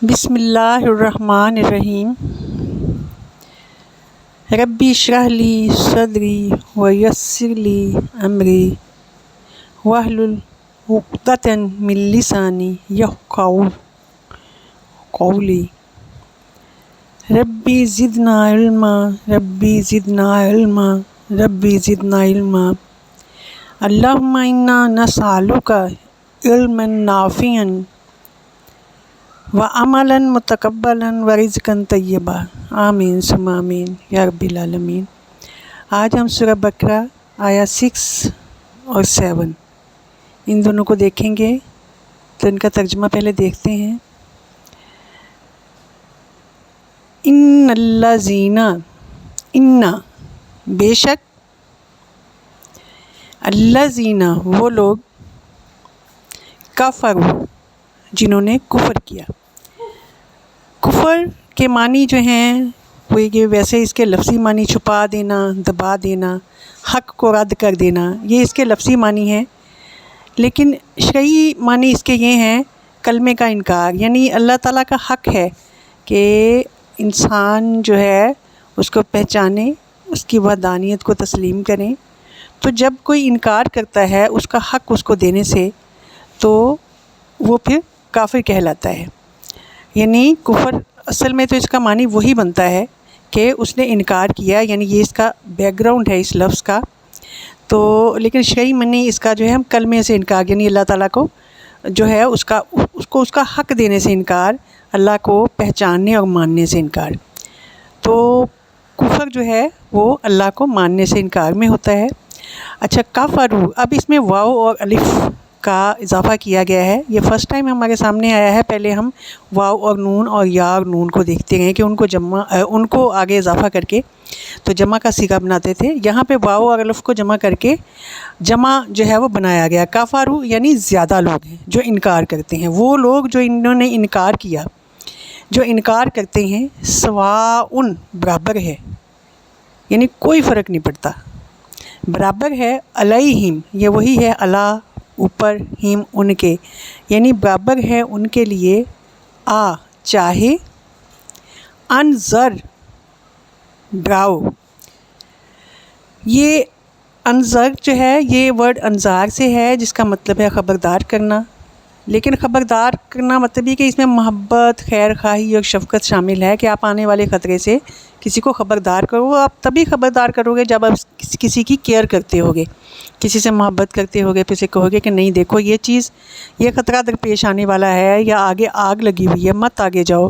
بسم اللہ الرحمن الرحیم۔ ربی اشرح لی صدری ویسر لی امری واحلل عقدۃ من لسانی یفقہوا قولی۔ ربی زدنا علما ربی زدنا علما ربی زدنا علما۔ اللہم انا نسألک علما نافعا وعملا متقبلا ورزقا طیبا، آمین ثم آمین یا رب العالمین۔ آج ہم سورہ بقرہ آیا 6 اور 7 ان دونوں کو دیکھیں گے، تو ان کا ترجمہ پہلے دیکھتے ہیں۔ ان الذین، ان بے شک، الذین وہ لوگ، کفروا جنہوں نے کفر کیا۔ کفر کے معنی جو ہیں وہ یہ ویسے اس کے لفظی معنی چھپا دینا، دبا دینا، حق کو رد کر دینا، یہ اس کے لفظی معنی ہیں، لیکن شرعی معنی اس کے یہ ہیں کلمے کا انکار، یعنی اللہ تعالیٰ کا حق ہے کہ انسان جو ہے اس کو پہچانے، اس کی وحدانیت کو تسلیم کریں۔ تو جب کوئی انکار کرتا ہے اس کا حق اس کو دینے سے، تو وہ پھر کافر کہلاتا ہے۔ یعنی کفر اصل میں تو اس کا معنی وہی بنتا ہے کہ اس نے انکار کیا، یعنی یہ اس کا بیک گراؤنڈ ہے اس لفظ کا۔ تو لیکن شرعی معنی اس کا جو ہے ہم کلمے سے انکار، یعنی اللہ تعالیٰ کو جو ہے اس کا حق دینے سے انکار، اللہ کو پہچاننے اور ماننے سے انکار۔ تو کفر جو ہے وہ اللہ کو ماننے سے انکار میں ہوتا ہے۔ اچھا، کفروا، اب اس میں واو اور الف کا اضافہ کیا گیا ہے، یہ فرسٹ ٹائم ہمارے سامنے آیا ہے۔ پہلے ہم واو اور نون اور یا اور نون کو دیکھتے ہیں کہ ان کو آگے اضافہ کر کے تو جمع کا صیغہ بناتے تھے۔ یہاں پہ واو اور الف کو جمع کر کے جمع جو ہے وہ بنایا گیا۔ کفروا یعنی زیادہ لوگ ہیں جو انکار کرتے ہیں، وہ لوگ جو انہوں نے انکار کیا، جو انکار کرتے ہیں، سواء برابر ہے، یعنی کوئی فرق نہیں پڑتا، برابر ہے، علیہم یہ وہی ہے، اللہ اوپر، ہم ان کے، یعنی برابر ہے ان کے لیے، چاہے، انذر ڈراؤ۔ یہ انذر جو ہے یہ ورڈ انذار سے ہے، جس کا مطلب ہے خبردار کرنا، لیکن خبردار کرنا مطلب یہ کہ اس میں محبت، خیر خواہی اور شفقت شامل ہے، کہ آپ آنے والے خطرے سے کسی کو خبردار کرو۔ آپ تبھی خبردار کرو گے جب آپ کسی کی کیئر کرتے ہوگے، کسی سے محبت کرتے ہوگے، پھر سے کہو گے کہ نہیں دیکھو یہ چیز، یہ خطرہ درپیش آنے والا ہے، یا آگے آگ لگی ہوئی ہے، مت آگے جاؤ،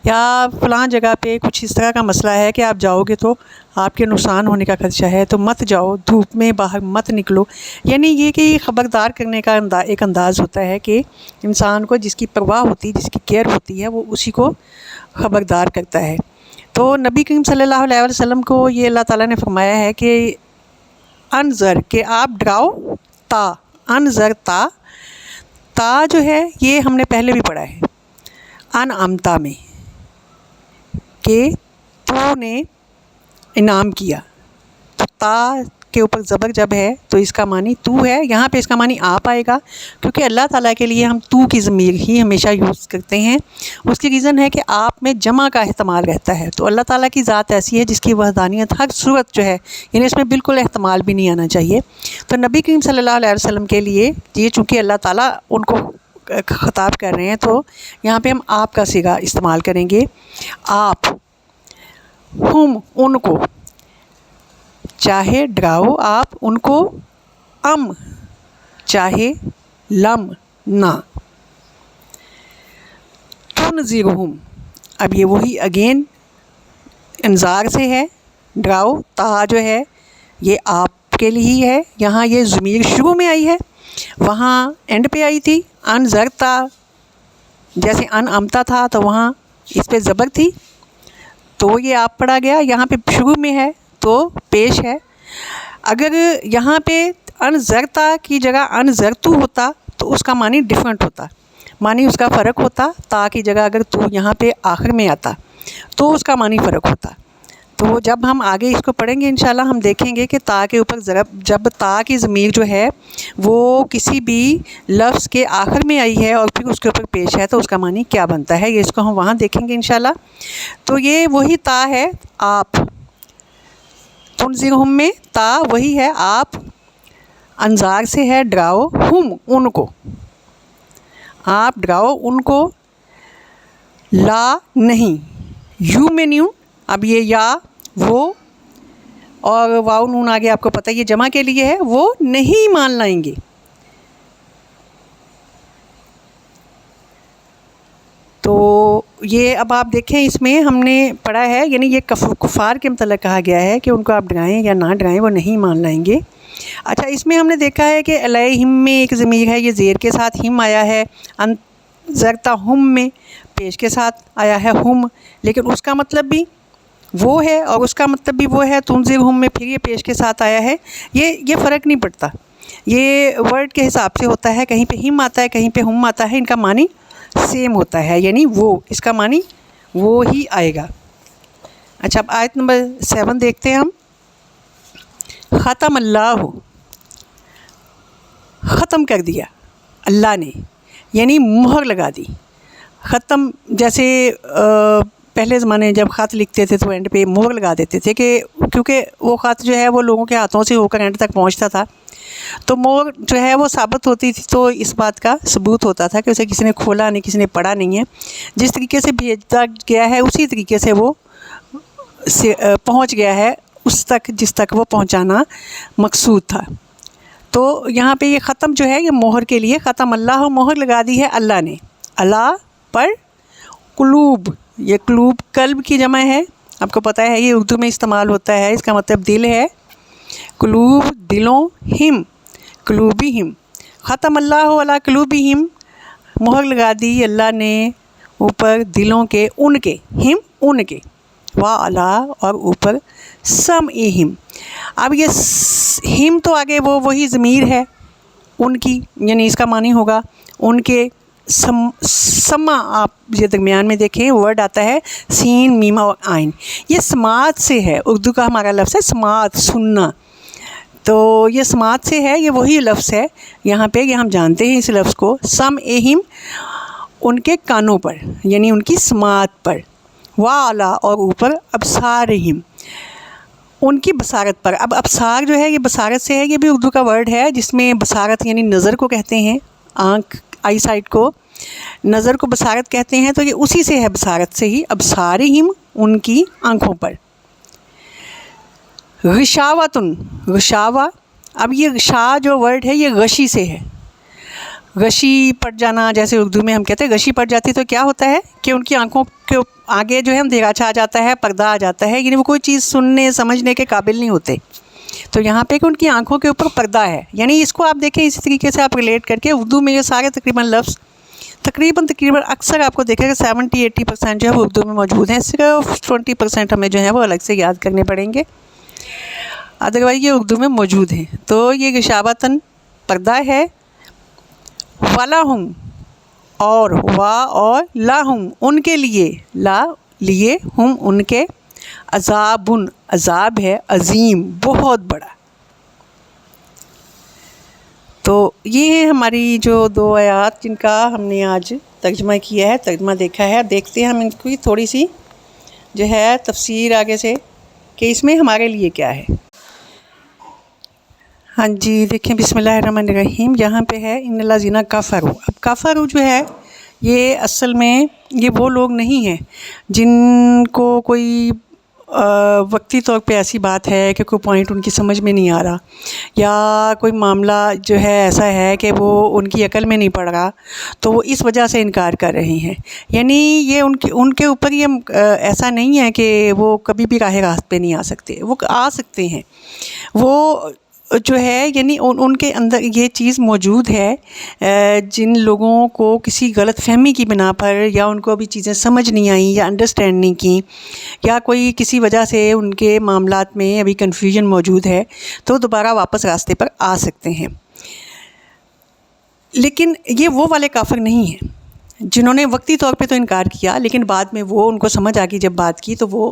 یا فلاں جگہ پہ کچھ اس طرح کا مسئلہ ہے کہ آپ جاؤ گے تو آپ کے نقصان ہونے کا خدشہ ہے، تو مت جاؤ، دھوپ میں باہر مت نکلو۔ یعنی یہ کہ خبردار کرنے کا ایک انداز ہوتا ہے کہ انسان کو جس کی پرواہ ہوتی ہے، جس کی کیئر ہوتی ہے، وہ اسی کو خبردار کرتا ہے۔ تو نبی کریم صلی اللہ علیہ وسلم کو یہ اللہ تعالیٰ نے فرمایا ہے کہ انذر، کہ آپ ڈراؤ، انذر تا جو ہے یہ ہم نے پہلے بھی پڑھا ہے انعمتا میں، کہ تو نے انعام کیا، تو تا کے اوپر زبر جب ہے تو اس کا معنی تو ہے، یہاں پہ اس کا معنی آپ آئے گا، کیونکہ اللہ تعالیٰ کے لیے ہم تو کی ضمیر ہی ہمیشہ یوز کرتے ہیں۔ اس کی ریزن ہے کہ آپ میں جمع کا احتمال رہتا ہے، تو اللہ تعالیٰ کی ذات ایسی ہے جس کی وحدانیت ہر صورت جو ہے، یعنی اس میں بالکل احتمال بھی نہیں آنا چاہیے۔ تو نبی کریم صلی اللہ علیہ وسلم کے لیے یہ چونکہ اللہ تعالیٰ ان کو خطاب کر رہے ہیں، تو یہاں پہ ہم آپ کا صیغہ استعمال کریں گے۔ آپ، ہم ان کو، چاہے ڈراؤ آپ ان کو، چاہے لم نہ، تنذرہم، اب یہ وہی اگین انذار سے ہے، ڈراؤ، تا جو ہے یہ آپ کے لیے ہی ہے، یہاں یہ ضمیر شروع میں آئی ہے، وہاں اینڈ پہ آئی تھی، انذرتا جیسے انعمتا تھا تو وہاں اس پہ زبر تھی، تو یہ آپ پڑھا گیا، یہاں پہ شروع میں ہے تو پیش ہے۔ اگر یہاں پہ انذرتا کی جگہ انذرتو ہوتا تو اس کا معنی ڈیفرنٹ ہوتا، معنی اس کا فرق ہوتا، تا کی جگہ اگر تو یہاں پہ آخر میں آتا تو اس کا معنی فرق ہوتا۔ تو جب ہم آگے اس کو پڑھیں گے انشاءاللہ ہم دیکھیں گے کہ تا کے اوپر جب تا کی ضمیر جو ہے وہ کسی بھی لفظ کے آخر میں آئی ہے اور پھر اس کے اوپر پیش ہے تو اس کا معنی کیا بنتا ہے، یہ اس کو ہم وہاں دیکھیں گے انشاءاللہ۔ تو یہ وہی تا ہے آپ، تنذرہم میں تا وہی ہے آپ، انذار سے ہے ڈراؤ، ہم ان کو، آپ ڈراؤ ان کو، لا نہیں، یو میں نیو، اب یہ یا وہ اور واو نون آگے آپ کو پتہ یہ جمع کے لیے ہے، وہ نہیں مان لائیں گے۔ تو یہ اب آپ دیکھیں اس میں ہم نے پڑھا ہے، یعنی یہ کفار کے متعلق کہا گیا ہے کہ ان کو آپ ڈرائیں یا نہ ڈرائیں وہ نہیں مان لائیں گے۔ اچھا اس میں ہم نے دیکھا ہے کہ علیہم میں ایک ضمیر ہے، یہ زیر کے ساتھ ہم آیا ہے، انذرتہم میں پیش کے ساتھ آیا ہے ہم، لیکن اس کا مطلب بھی وہ ہے اور اس کا مطلب بھی وہ ہے، تنذرہم میں پھر یہ پیش کے ساتھ آیا ہے، یہ فرق نہیں پڑتا، یہ ورڈ کے حساب سے ہوتا ہے، کہیں پہ ہم آتا ہے کہیں پہ ہم آتا ہے، ان کا معنی سیم ہوتا ہے، یعنی وہ، اس کا معنی وہ ہی آئے گا۔ اچھا اب آیت نمبر 7 دیکھتے ہیں ہم۔ ختم اللہ، ختم کر دیا اللہ نے، یعنی مہر لگا دی۔ ختم جیسے پہلے زمانے جب خط لکھتے تھے تو اینڈ پہ مہر لگا دیتے تھے، کہ کیونکہ وہ خط جو ہے وہ لوگوں کے ہاتھوں سے ہو کر اینڈ تک پہنچتا تھا، تو مہر جو ہے وہ ثابت ہوتی تھی، تو اس بات کا ثبوت ہوتا تھا کہ اسے کسی نے کھولا نہیں، کسی نے پڑھا نہیں ہے، جس طریقے سے بھیجا گیا ہے اسی طریقے سے وہ پہنچ گیا ہے اس تک جس تک وہ پہنچانا مقصود تھا۔ تو یہاں پہ یہ ختم جو ہے یہ مہر کے لیے، ختم اللہ، مہر لگا دی ہے اللہ نے، اللہ پر قلوب، یہ قلوب قلب کی جمع ہے، آپ کو پتہ ہے یہ اردو میں استعمال ہوتا ہے، اس کا مطلب دل ہے، قلوب دلوں، ہم قلوبہم، ختم اللہ علی قلوبہم، مہر لگا دی اللہ نے اوپر دلوں کے، ان کے، ہم ان کے، وعلی اور اوپر سمعہم، اب یہ ہم تو آگے وہی ضمیر ہے ان کی، یعنی اس کا معنی ہوگا ان کے، سما آپ یہ درمیان میں دیکھیں ورڈ آتا ہے سین میم اور عین، یہ سماعت سے ہے، اردو کا ہمارا لفظ ہے سماعت، سننا، تو یہ سماعت سے ہے، یہ وہی لفظ ہے یہاں پہ، یہ ہم جانتے ہیں اس لفظ کو، سمعہم ان کے کانوں پر، یعنی ان کی سماعت پر، وعلی اور اوپر ابصارہم ان کی بصارت پر۔ اب ابصار جو ہے یہ بصارت سے ہے، یہ بھی اردو کا ورڈ ہے جس میں بصارت یعنی نظر کو کہتے ہیں، آنکھ، آئی سائٹ کو، نظر کو بصارت کہتے ہیں، تو یہ اسی سے ہے، بصارت سے ہی، ابصارہم ان کی آنکھوں پر۔ غشاوتن، غشاوہ، اب یہ غشا جو ورڈ ہے یہ غشی سے ہے، غشی پڑ جانا، جیسے اردو میں ہم کہتے ہیں غشی پڑ جاتی، تو کیا ہوتا ہے کہ ان کی آنکھوں کے آگے جو ہے اندھیرا چھا جاتا ہے، پردہ آ جاتا ہے، یعنی وہ کوئی چیز سننے سمجھنے کے قابل نہیں ہوتے، تو یہاں پہ کہ ان کی آنکھوں کے اوپر پردہ ہے، یعنی اس کو آپ دیکھیں اسی طریقے سے آپ ریلیٹ کر کے اردو میں یہ سارے تقریباً لفظ تقریباً اکثر آپ کو دیکھیں کہ 70-80% جو ہے وہ اردو میں موجود ہیں، صرف 20% ہمیں جو ہے وہ الگ سے یاد کرنے پڑیں گے، ادروائز یہ اردو میں موجود ہیں۔ تو یہ غشاوتن پردہ ہے، وَلَهُمْ اور وا اور لاہم ان کے لیے، لا لیے، ہم ان کے، عذابٌ عذاب ہے، عظیم بہت بڑا۔ تو یہ ہے ہماری جو 2 آیات جن کا ہم نے آج ترجمہ کیا ہے، ترجمہ دیکھا ہے، دیکھتے ہیں ہم ان کی تھوڑی سی جو ہے تفسیر آگے سے کہ اس میں ہمارے لیے کیا ہے۔ ہاں جی دیکھیں بسم اللہ الرحمن الرحیم، یہاں پہ ہے ان الذین کفروا، اب کفروا جو ہے یہ اصل میں یہ وہ لوگ نہیں ہیں جن کو کوئی وقتی طور پہ ایسی بات ہے کہ کوئی پوائنٹ ان کی سمجھ میں نہیں آ رہا، یا کوئی معاملہ جو ہے ایسا ہے کہ وہ ان کی عقل میں نہیں پڑ رہا، تو وہ اس وجہ سے انکار کر رہے ہیں، یعنی یہ ان کے اوپر یہ ایسا نہیں ہے کہ وہ کبھی بھی راہ راست پہ نہیں آ سکتے، وہ آ سکتے ہیں، وہ جو ہے یعنی ان کے اندر یہ چیز موجود ہے، جن لوگوں کو کسی غلط فہمی کی بنا پر یا ان کو ابھی چیزیں سمجھ نہیں آئیں یا انڈرسٹینڈ نہیں کی، یا کوئی کسی وجہ سے ان کے معاملات میں ابھی کنفیوژن موجود ہے، تو دوبارہ واپس راستے پر آ سکتے ہیں۔ لیکن یہ وہ والے کافر نہیں ہیں جنہوں نے وقتی طور پہ تو انکار کیا، لیکن بعد میں وہ ان کو سمجھ آ گئی جب بات کی تو وہ